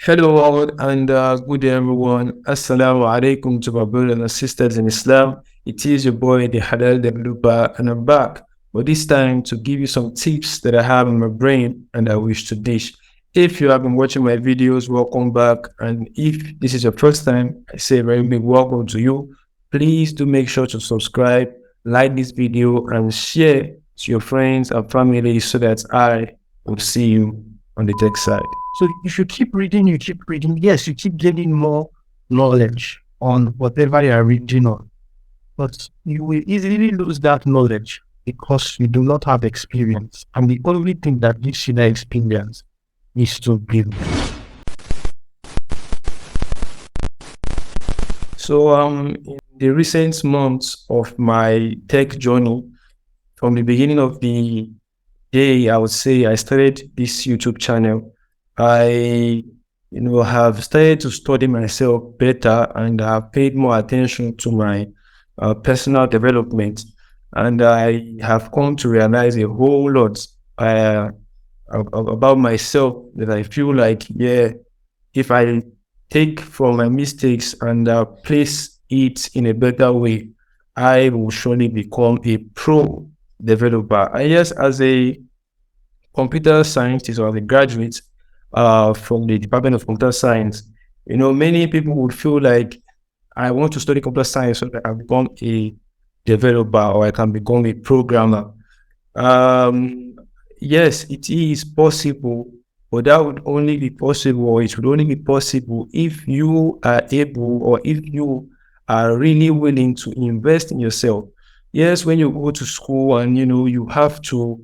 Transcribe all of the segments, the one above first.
Hello all and good day everyone. Assalamu alaikum to my brothers and sisters in Islam. It is your boy the Halal Developer and I'm back. But this time to give you some tips that I have in my brain and I wish to dish. If you have been watching my videos, welcome back. And if this is your first time, I say a very big welcome to you. Please do make sure to subscribe, like this video and share to your friends and family so that I will see you on the tech side. So if you keep reading, yes, you keep gaining more knowledge on whatever you are reading on. But you will easily lose that knowledge because you do not have experience. And the only thing that gives you that experience is to build. So in the recent months of my tech journey, from the beginning of the day, I would say I started this YouTube channel. I have started to study myself better and have paid more attention to my personal development. And I have come to realize a whole lot about myself that I feel like, yeah, if I take from my mistakes and place it in a better way, I will surely become a pro developer. And yes, as a computer scientist or as a graduate from the Department of Computer Science, many people would feel like I want to study computer science so that I become a developer or I can become a programmer. Yes, it is possible, but that would only be possible, or it would only be possible if you are able or if you are really willing to invest in yourself. Yes, when you go to school and you have to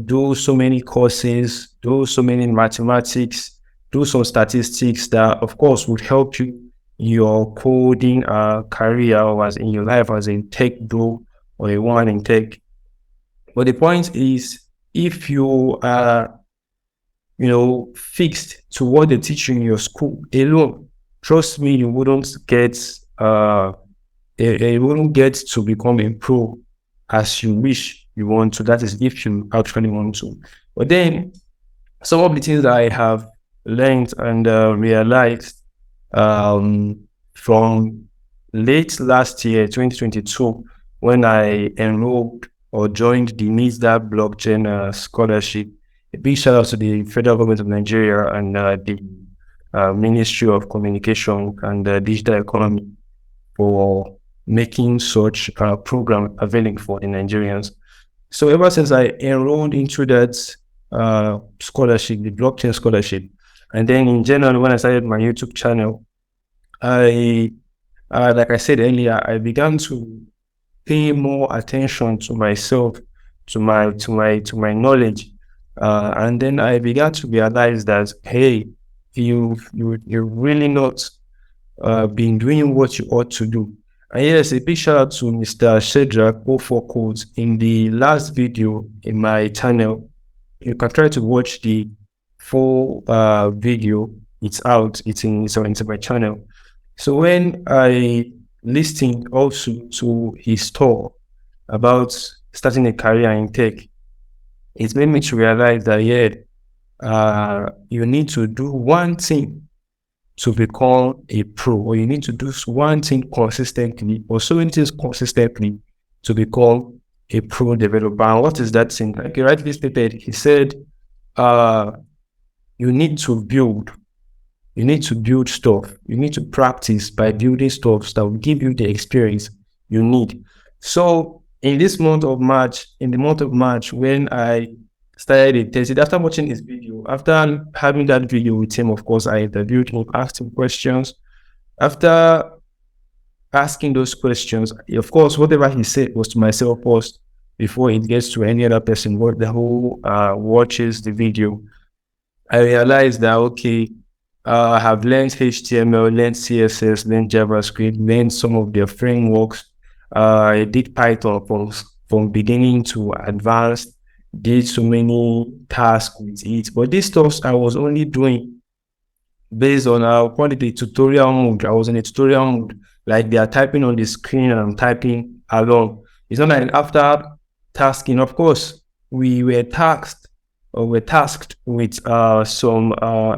do so many courses, do so many mathematics, do some statistics that of course would help you in your coding career or as in your life as a tech bro or a one in tech. But the point is, if you are fixed to what they teach you in your school alone, trust me, you wouldn't get to become a pro as you wish you want to. That is if you actually want to. But then some of the things that I have learned and realized from late last year, 2022, when I enrolled or joined the NISDA blockchain scholarship. A big shout out to the federal government of Nigeria and the Ministry of Communication and Digital Economy for making such a program available for the Nigerians. So ever since I enrolled into that scholarship, the blockchain scholarship, and then in January when I started my YouTube channel, I like I said earlier, I began to pay more attention to myself, to my knowledge, and then I began to realize that hey, you're really not been doing what you ought to do. And yes, a big shout out to Mr. Shadrach, for codes. In the last video in my channel, you can try to watch the full video. It's out. It's into my channel. So when I listened also to his talk about starting a career in tech, it made me to realize that you need to do one thing to become a pro, or you need to do one thing consistently, or so many things consistently to become a pro developer. And what is that thing? Like he rightly stated, he said, you need to build stuff. You need to practice by building stuff that will give you the experience you need. So in the month of March, when I started a test, after watching his video, after having that video with him, of course, I interviewed him, asked him questions. After asking those questions, of course, whatever he said was to myself first before it gets to any other person who watches the video. I realized that, okay, I have learned HTML, learned CSS, learned JavaScript, learned some of their frameworks. I did Python from beginning to advanced, did so many tasks with it. But these stuff I was only doing based on the tutorial mode. I was in a tutorial mode, like they are typing on the screen and I'm typing along. It's not like after tasking, of course, we were tasked or we're tasked with some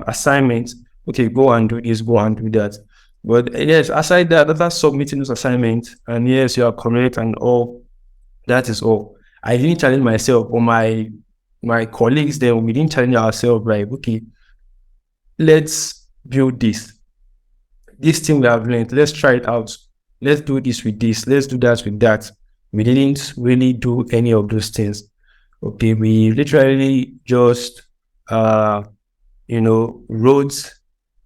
assignments. Okay, go and do this, go and do that. But yes, aside that, after submitting those assignments, and yes, you are correct and all, that is all. I didn't challenge myself or my colleagues then we didn't challenge ourselves like, okay, let's build this thing we have learned, let's try it out. Let's do this with this, let's do that with that. We didn't really do any of those things. Okay, we literally just wrote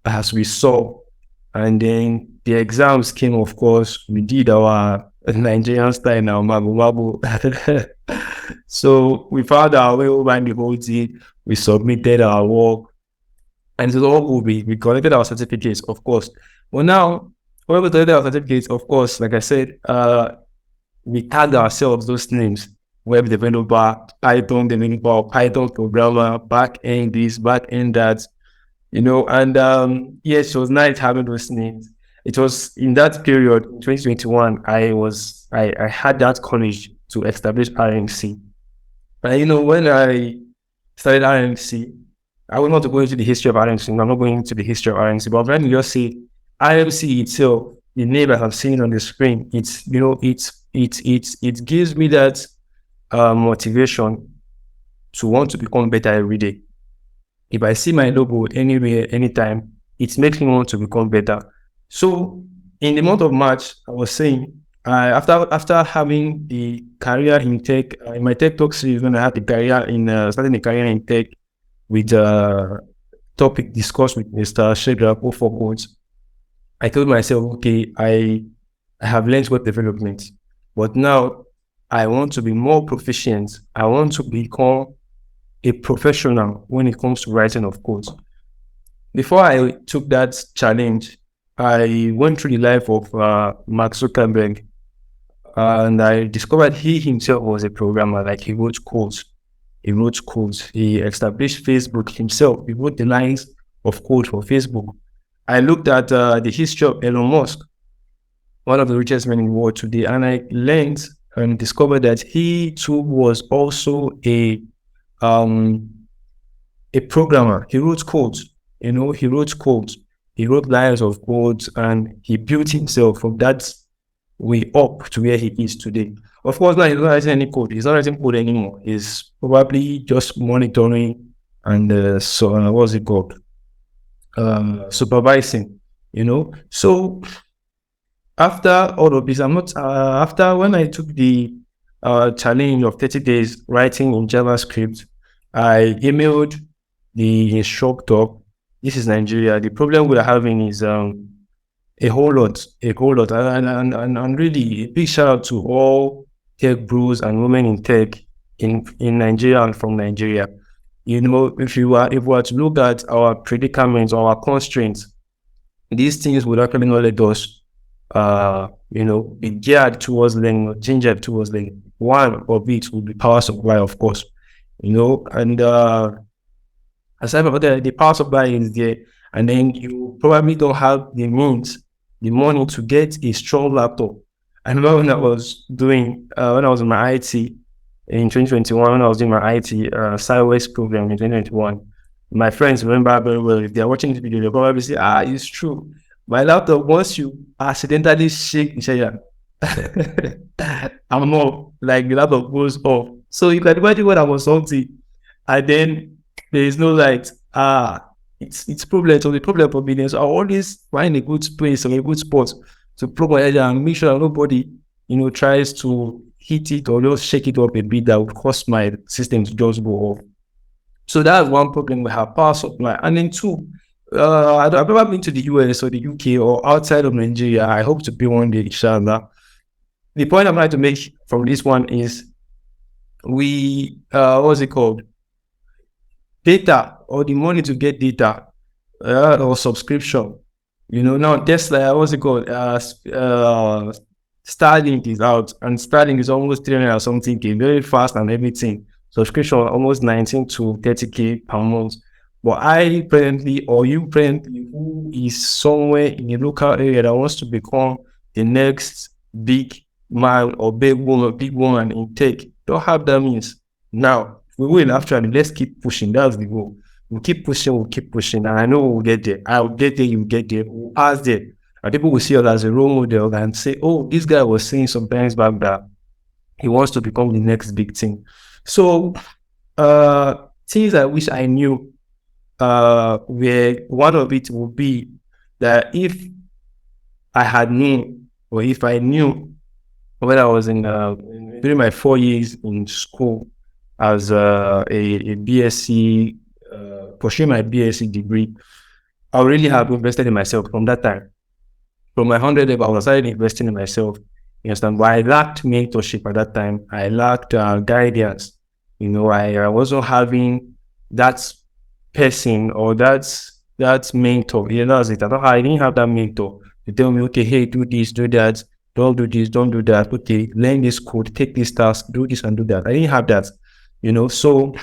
as we saw. And then the exams came, of course. We did our Nigerian style now, mabu mabu. So we found our way over the whole thing. We submitted our work, and it was all good. We collected our certificates, of course. But now, when we collected our certificates, of course, like I said, we tagged ourselves those names: web developer, Python developer, Python programmer, back end this, back end that. And yes, it was nice having those names. It was in that period, 2021, I had that courage to establish RMC. And when I started RMC, I will not go into the history of RMC. I'm not going into the history of RMC, but let me just say RMC itself, the name that I'm seeing on the screen, it gives me that motivation to want to become better every day. If I see my logo anywhere, anytime, it makes me want to become better. So in the month of March, I was saying, after having the career in tech, in my tech talk series, when I had the career in starting the career in tech with topic discussed with Mr. Shadrach for codes, I told myself, okay, I have learned web development, but now I want to be more proficient. I want to become a professional when it comes to writing of code. Before I took that challenge, I went through the life of Mark Zuckerberg, and I discovered he himself was a programmer. Like, he wrote codes. He established Facebook himself. He wrote the lines of code for Facebook. I looked at the history of Elon Musk, one of the richest men in the world today, and I learned and discovered that he too was also a programmer. He wrote codes. He wrote codes. He wrote lines of codes, and he built himself from that way up to where he is today. Of course, now he's not writing any code. He's not writing code anymore. He's probably just monitoring and what's it called? Supervising. So after all of this, after when I took the challenge of 30 days writing in JavaScript, I emailed the instructor. This is Nigeria. The problem we're having is a whole lot, and really a big shout out to all tech bros and women in tech in Nigeria and from Nigeria. If we were to look at our predicaments or our constraints, these things would actually not let us be geared towards learning or gingered towards learning. One of it would be power supply, of course. And aside from that, the power supply is there, and then you probably don't have the means, the money to get a strong laptop. I remember when I was doing, when I was in my HiiT in 2021, when I was doing my HiiT sideways program in 2021, my friends remember very well. If they're watching this video, they'll probably say, it's true. My laptop, once you accidentally shake the chair, I'm more like the laptop goes off. So you can imagine when I was something, and then there is no light. It's problem. So the problem for me is I always find a good space or a good spot to plug my head and make sure that nobody, tries to hit it or just shake it up a bit that would cause my system to just go off. So that's one problem we have, power supply. And then two, I've never been to the US or the UK or outside of Nigeria. I hope to be one day, inshallah. The point I'm trying to make from this one is what's it called? Data, or the money to get data or subscription. Now Tesla, what's it called? Starlink is out, and Starlink is almost 300 or something, very fast and everything. Subscription almost 19 to 30K per month. But I presently, or you presently, who is somewhere in a local area that wants to become the next big man or big woman in tech, don't have that means. Now, We will actually. Let's keep pushing. That's the goal. We'll keep pushing. We'll keep pushing. And I know we'll get there. I'll get there. You get there. We'll ask there. And people will see us as a role model and say, "Oh, this guy was saying sometimes back that he wants to become the next big thing." So, things I wish I knew, where one of it would be that if I had known, or if I knew when I was during my 4 years in school as a BSc, pursuing my BSc degree, I really have invested in myself from that time. From my 100 level, I was already investing in myself. You understand? But I lacked mentorship at that time. I lacked guidance. I wasn't having that person or that mentor. That's it. I didn't have that mentor to tell me, okay, hey, do this, do that, don't do this, don't do that. Okay, learn this code, take this task, do this and do that. I didn't have that, So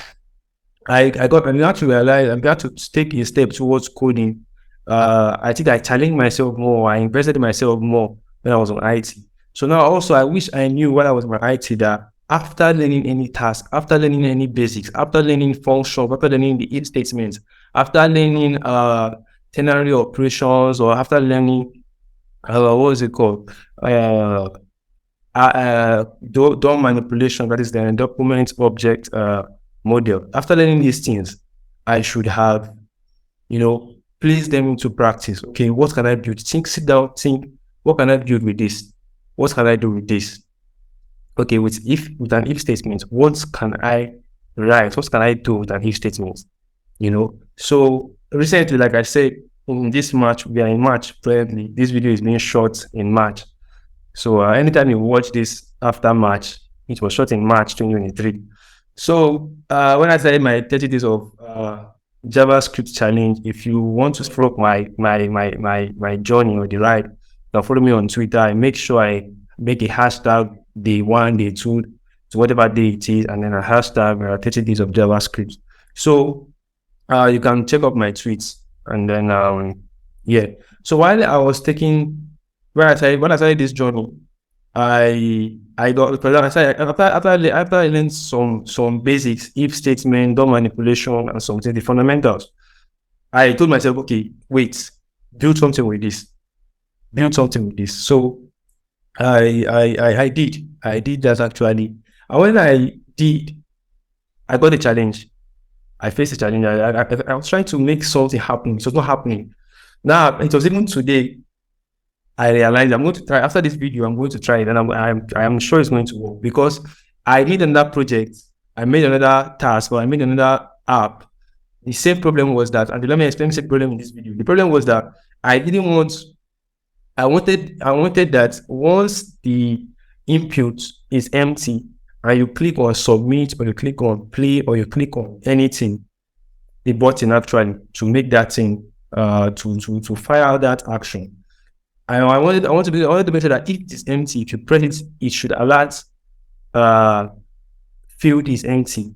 I got to realize I got to take a step towards coding. I think I challenged myself more. I invested in myself more when I was on HiiT. So now also I wish I knew when I was on HiiT that after learning any task, after learning any basics, after learning functions, after learning the if statements, after learning ternary operations, or after learning what is it called? DOM manipulation, that is the document object model. After learning these things, I should have, place them into practice. Okay, what can I build? Sit down, think, what can I build with this? What can I do with this? Okay, with an if statement, what can I write? What can I do with an if statement? So recently, like I said, in this March, we are in March, probably this video is being shot in March. So anytime you watch this after March, it was shot in March 2023. So when I started my 30 days of JavaScript challenge, if you want to follow my journey or the ride, you can follow me on Twitter. I make sure I make a hashtag day 1, day 2, to whatever day it is, and then a hashtag 30 days of JavaScript. So you can check out my tweets, and then yeah. So while I was when I started this journey, I got after I learned some basics, if statement, DOM manipulation, and some the fundamentals. I told myself, okay, wait, build something with this. So I did that actually. And when I did, I got a challenge. I faced a challenge. I was trying to make something happen. It was not happening. Now it was even today. I realized I'm going to try after this video. I'm going to try it, and I'm sure it's going to work, because I made another project. I made another task, or I made another app. The same problem was that, and let me explain the same problem in this video. The problem was that I wanted that once the input is empty and you click on submit, or you click on play, or you click on anything, the button actually, to make that thing to fire out that action. I wanted to make sure that if it is empty, if you press it, it should alert field is empty.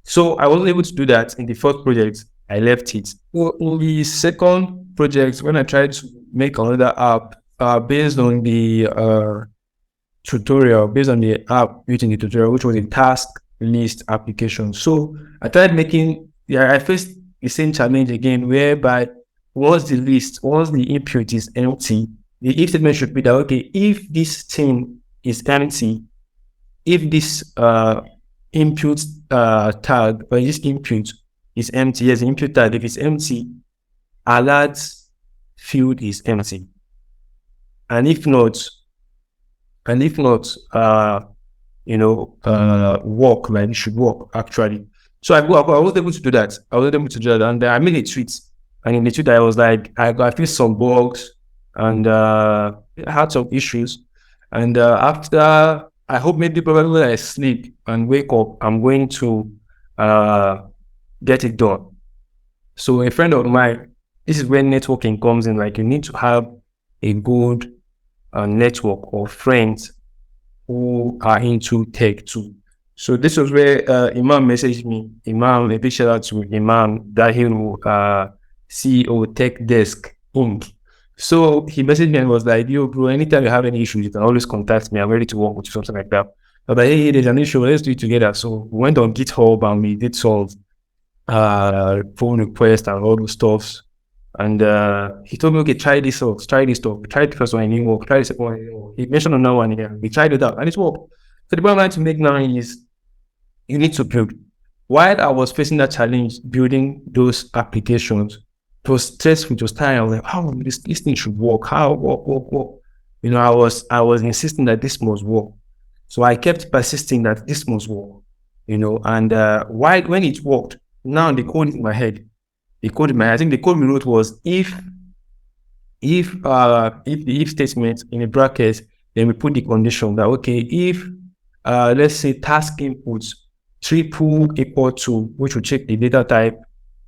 So I wasn't able to do that in the first project. I left it. Well, in the second project, when I tried to make another app based on the tutorial, based on the app using the tutorial, which was a task list application. So I tried I faced the same challenge again, whereby once the input is empty, the if statement should be that, okay, if this thing is empty, if this input tag, or this input is empty, yes, input tag, if it's empty, alert field is empty. And if not, work, like it should work actually. So I was able to do that. And I made a tweet. And in the tweet, I was like, I faced some bugs, and I had some issues. And after, I hope maybe probably when I sleep and wake up, I'm going to get it done. So a friend of mine, this is where networking comes in. Like, you need to have a good network of friends who are into tech too. So this was where Imam messaged me. Imam, a big shout out to Imam Dahiru, CEO Tech Desk Inc. So he messaged me and was like, yo bro, anytime you have any issues, you can always contact me. I'm ready to work with you, something like that. I was like, hey, there's an issue, let's do it together. So we went on GitHub and we did some pull request and all those stuffs. And he told me, okay, try this stuff, try this stuff. We tried the first one, it didn't work. Try the second one, it didn't work. He mentioned another one here. We tried it out and it worked. So the bottom line to make now is you need to build. While I was facing that challenge building those applications, it was stressful, it was tiring. I was like, how this thing should work? How work? You know, I was insisting that this must work. So I kept persisting that this must work, you know, and when it worked, now the code in my head, I think the code we wrote was if the if statement in a bracket, then we put the condition that, okay, if let's say task inputs triple equal to, which will check the data type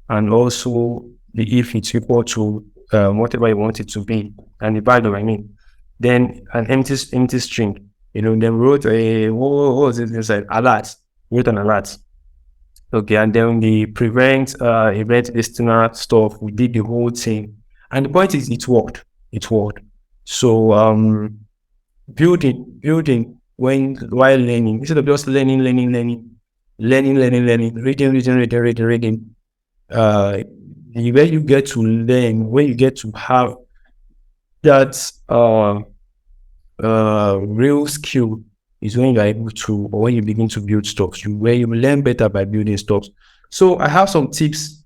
and also the if it's equal to whatever you want it to be and the value, I mean, then an empty string, you know, then we wrote a, what was it inside? Alert, wrote an alert. Okay, and then the prevent event listener stuff, we did the whole thing. And the point is it worked. It worked. So building when while learning, instead of just learning, reading. When you get to learn, when you get to have that real skill is when you're able to, or when you begin to build stuff, where you learn better by building stuff. So I have some tips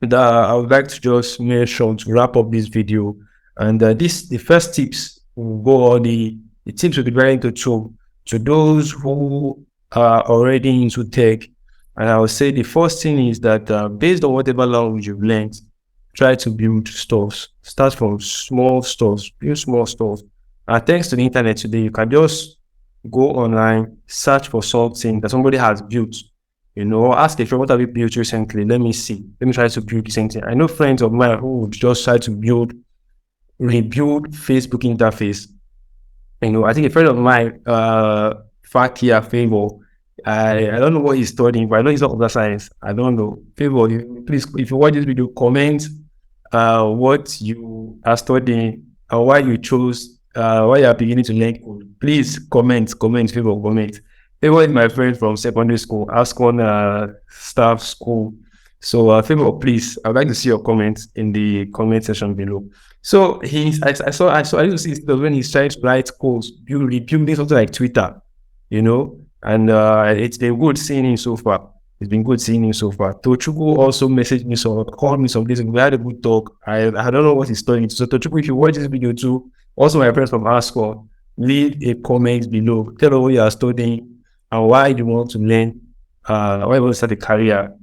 that I would like to just mention to wrap up this video. And the first tips will go on the tips will be very into to those who are already into tech. And I would say the first thing is that based on whatever language you've learned, try to build stuff. Start from small stuff, build small stuff. Thanks to the internet today, you can just go online, search for something that somebody has built, you know, ask a friend, what have you built recently? Let me see. Let me try to build the same thing. I know friends of mine who would just try to rebuild Facebook interface. You know, I think a friend of mine, Fakia Favor, I don't know what he's studying, but I know he's not computer science. I don't know. Favor, please, if you watch this video, comment what you are studying and why you chose why you are beginning to learn code. Please comment, Favor, comment. Favor is my friend from secondary school, Ascon staff school. So Favor, please, I'd like to see your comments in the comment section below. So I used to see when he's trying to write codes, building something like Twitter, you know, and it's been good seeing him so far. It's been good seeing him so far. Tochukwu also messaged me, called me some days ago. We had a good talk. I don't know what he's studying. So Tochukwu, if you watch this video too, also my friends from our school, leave a comment below. Tell us what you are studying and why you want to learn, why you want to start a career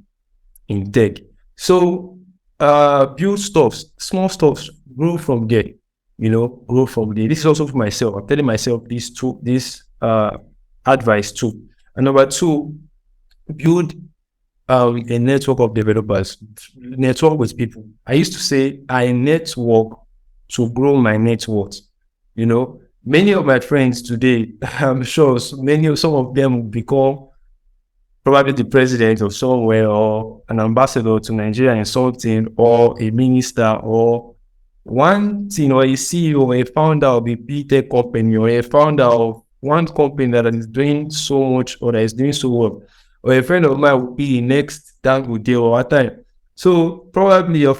in tech. So build stuff, small stuff, grow from there. You know, grow from there. This is also for myself. I'm telling myself this advice too. And number two, build a network of developers, network with people. I used to say I network to grow my net worth. You know, many of my friends today, I'm sure some of them will become probably the president of somewhere or an ambassador to Nigeria in something, or a minister, or one thing, or a CEO, or a founder of a big tech company, or a founder of one company that is doing so much or that is doing so well. Or a friend of mine will be the next Dangote or what time. So probably, I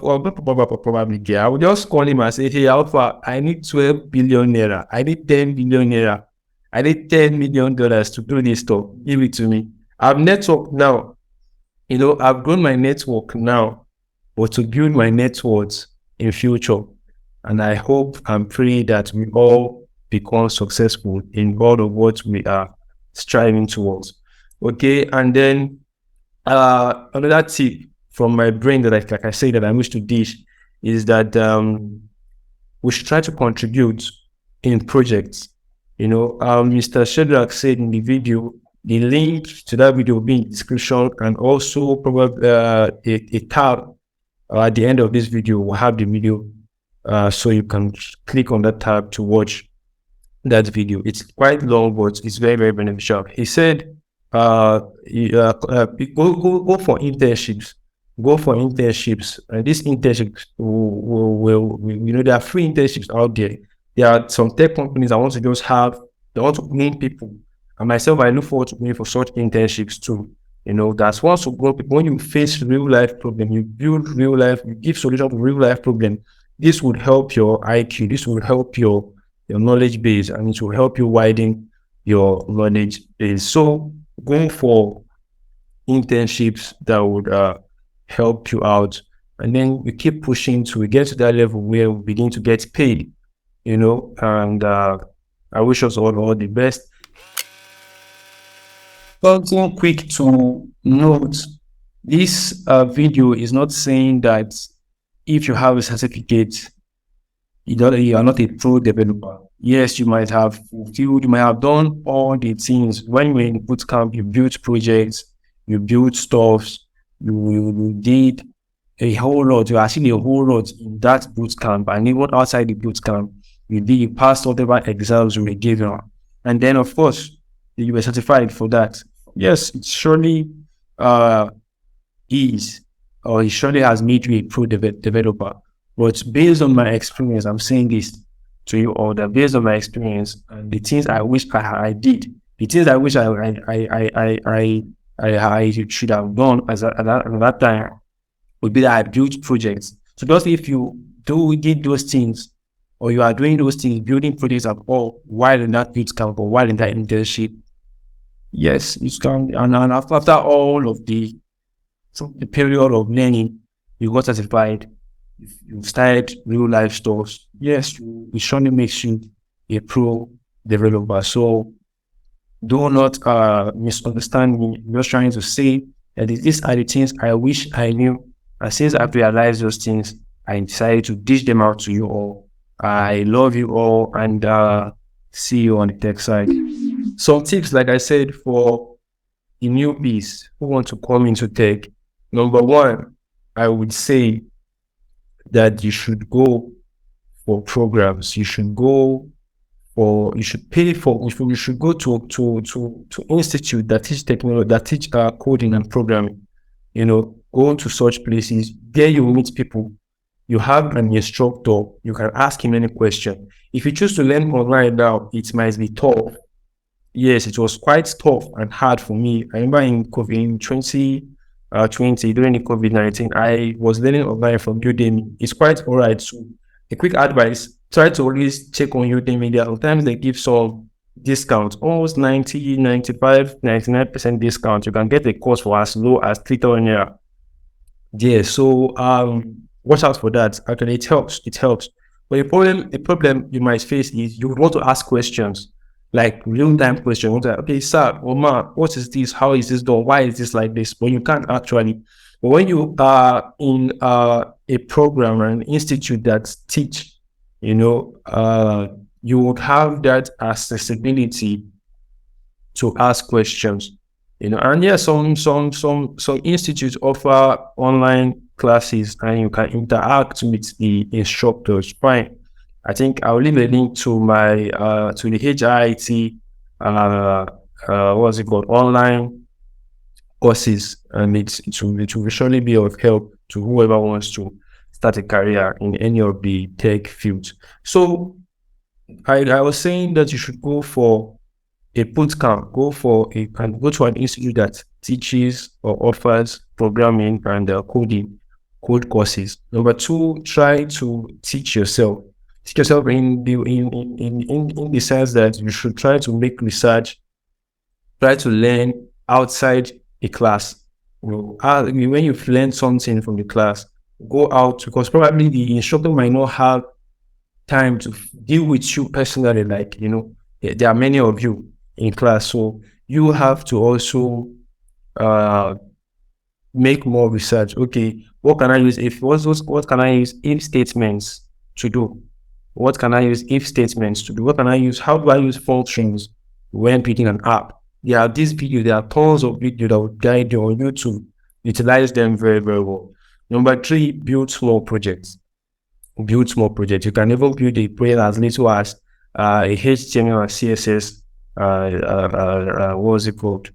will just call him and say, hey, Alpha, I need 12 billion naira. I need 10 billion naira. I need $10 million to do this stuff. Give it to me. I've networked now. You know, I've grown my network now, but to build my network in future. And I hope and pray that we all become successful in all of what we are striving towards. Okay, and then another tip from my brain that like I say that I wish to dish is that we should try to contribute in projects. You know, Mr. Shadrach said in the video, the link to that video will be in the description, and also probably a tab at the end of this video will have the video, so you can click on that tab to watch that video. It's quite long, but it's very, very beneficial. He said, go for internships. Go for internships, and these internships will you know, there are free internships out there. There are some tech companies that want to just have, they want to name people And myself, I look forward to going for such internships too. That's once you grow, when you face real life problem, you build real life, you give solution to real life problem. This would help your IQ. This will help your knowledge base, and it will help you widen your knowledge base. So going for internships that would help you out, and then we keep pushing till we get to that level where we begin to get paid. And I wish us all the best. Something quick to note: this video is not saying that if you have a certificate, you are not a pro developer. Yes, you might have fulfilled, you might have done all the things. When you were in bootcamp, you built projects, you built stuffs, you did a whole lot. You actually a whole lot in that bootcamp, and even outside the bootcamp, you passed whatever exams you were given, and then of course you were certified for that. Yes, it surely is, or it surely has made you a pro developer. But based on my experience, I'm saying this to you all, that based on my experience and the things I wish I did, the things I wish I should have done at that time, would be that I built projects. So just if you did those things, or you are doing those things, building projects at all while in that bootcamp or while in that internship, yes, you can. And after all of the period of learning, you got certified, you've started real life stuff. Yes, it surely makes you a pro developer. So do not misunderstand me. I'm just trying to say that these are the things I wish I knew. And since I've realized those things, I decided to dish them out to you all. I love you all, and see you on the tech side. Some tips, like I said, for the newbies who want to come into tech. Number one, I would say that you should go for programs. You should pay for. You should go to institute that teach technology, that teach coding and programming. Go to such places. There you will meet people. You have an instructor. You can ask him any question. If you choose to learn online now, it might be tough. Yes, it was quite tough and hard for me. I remember in 2020, during the COVID-19, I was learning online from Udemy. It's quite all right. So a quick advice: try to always check on Udemy. There are times they give some discounts, almost 90, 95, 99% discount. You can get a course for as low as 3,000 naira. Yeah, so watch out for that. Actually, it helps. But the problem you might face is you want to ask questions, like real-time questions. Okay, sir, or ma, what is this? How is this done? Why is this like this? But you can't actually. But when you are in a program or an institute that teach, you would have that accessibility to ask questions. And yeah, some institutes offer online classes, and you can interact with the instructors. Fine. I think I'll leave a link to my to the HiiT what's it called, online courses, and it will surely be of help to whoever wants to start a career in any of the tech fields. So I was saying that you should go for a bootcamp, go to an institute that teaches or offers programming and code courses. Number two, try to teach yourself. Teach yourself in the sense that you should try to make research, try to learn outside a class. When you've learned something from the class, go out, because probably the instructor might not have time to deal with you personally. Like, there are many of you in class, so you have to also make more research. Okay, what can I use what can I use if statements to do? What can I use if statements to do? How do I use functions when building an app? There are tons of videos that will guide you on YouTube. Utilize them very, very well. Number three, build small projects. You can even build a project as little as a HTML and CSS what's it called,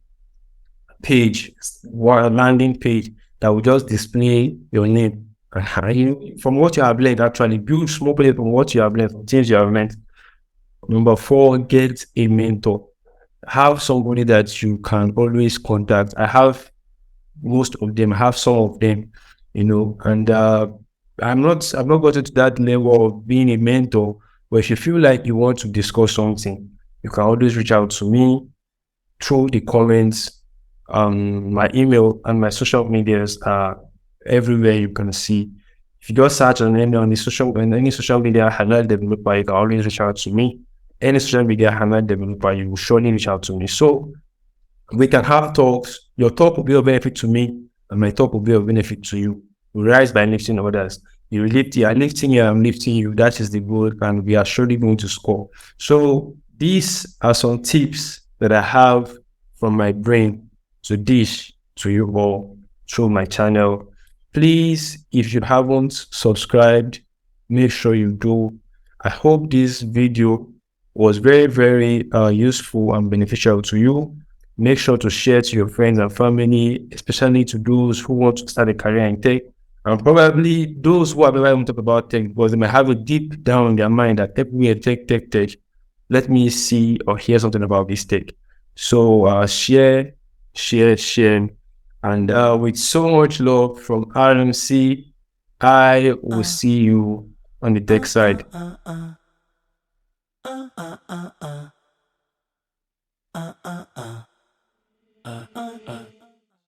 page, landing page that will just display your name. From what you have learned, actually build small project from what you have learned, from things you have learned. Number four, get a mentor. have somebody that you can always contact. I have most of them, I have some of them, and I'm not gotten to that level of being a mentor. But if you feel like you want to discuss something, you can always reach out to me through the comments. My email and my social medias are everywhere you can see. If you just search on any social media HiiT developer, you can always reach out to me. Any social media HiiT developer, you will surely reach out to me. So we can have talks. Your talk will be of benefit to me, and my talk will be of benefit to you. We rise by lifting others. You are lifting you, I'm lifting you. That is the goal, and we are surely going to score. So these are some tips that I have from my brain to dish to you all through my channel. Please, if you haven't subscribed, make sure you do. I hope this video was very, very useful and beneficial to you. Make sure to share to your friends and family, especially to those who want to start a career in tech, and probably those who have never even talked about tech because they might have it deep down in their mind that me tech. Let me see or hear something about this tech. So share, and with so much love from RMC, I will see you on the tech side.